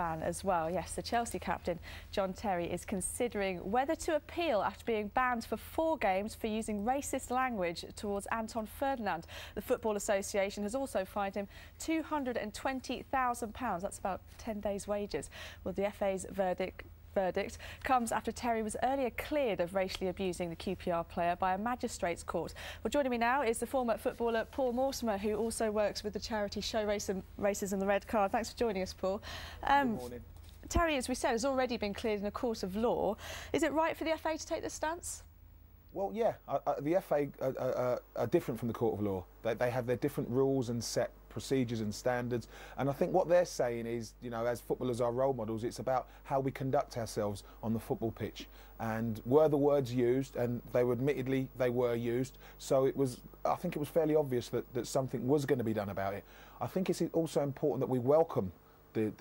ban as well. Yes, the Chelsea captain, John Terry, is considering whether to appeal after being banned for 4 games for using racist language towards Anton Ferdinand. The Football Association has also fined him £220,000. That's about 10 days' wages. Well, the FA's verdict comes after Terry was earlier cleared of racially abusing the QPR player by a magistrates court. Well, joining me now is the former footballer Paul Mortimer, who also works with the charity Show Racism the Red Card. Thanks for joining us, Paul. Good morning. Terry, as we said, has already been cleared in a court of law. Is it right for the FA to take this stance? Well, yeah, the FA are different from the Court of Law. They have their different rules and set procedures and standards, and I think what they're saying is, you know, as footballers are role models, it's about how we conduct ourselves on the football pitch. And were the words used, and they were admittedly they were used, so it was, I think it was fairly obvious that something was going to be done about it. I think it's also important that we welcome the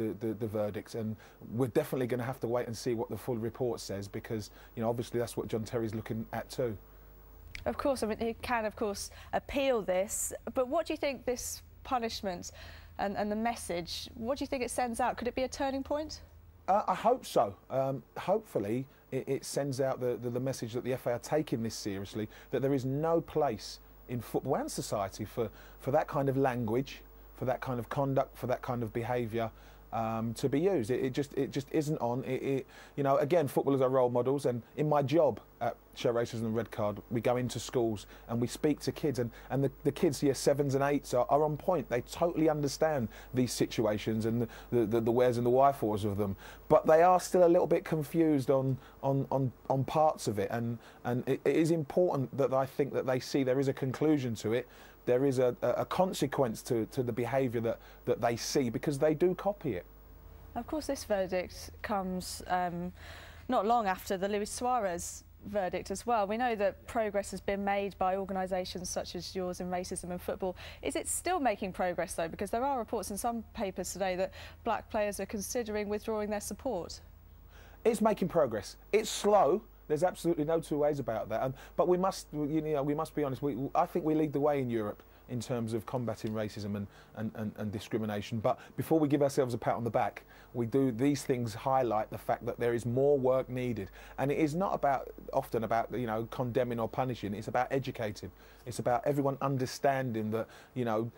verdicts, and we're definitely going to have to wait and see what the full report says, because, you know, obviously that's what John Terry's looking at too. Of course, I mean, he can, of course, appeal this, but what do you think this punishment and the message, what do you think it sends out? Could it be a turning point? I hope so. Hopefully it sends out the message that the FA are taking this seriously, that there is no place in football and society for that kind of language, for that kind of conduct, for that kind of behaviour to be used. It just isn't on. You know, again, footballers are role models, and in my job at Show Racism the Red Card, we go into schools and we speak to kids, and the kids, year 7s and 8s, are on point. They totally understand these situations and the wheres and the wherefores of them, but they are still a little bit confused on parts of it, and it is important that I think that they see there is a conclusion to it. There is a consequence to the behaviour that they see, because they do copy it. Of course, this verdict comes not long after the Luis Suarez verdict as well. We know that progress has been made by organisations such as yours in racism and football. Is it still making progress, though? Because there are reports in some papers today that black players are considering withdrawing their support. It's making progress. It's slow. There's absolutely no two ways about that. But we must, you know, we must be honest. I think we lead the way in Europe in terms of combating racism and discrimination. But before we give ourselves a pat on the back, these things highlight the fact that there is more work needed. And it is not often about, you know, condemning or punishing. It's about educating. It's about everyone understanding that, you know,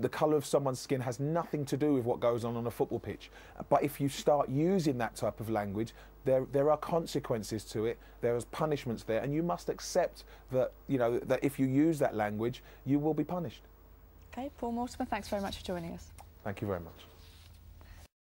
the colour of someone's skin has nothing to do with what goes on a football pitch. But if you start using that type of language, there are consequences to it. There is punishments there, and you must accept that, you know, that if you use that language, you will be punished. Okay, Paul Mortimer, thanks very much for joining us. Thank you very much.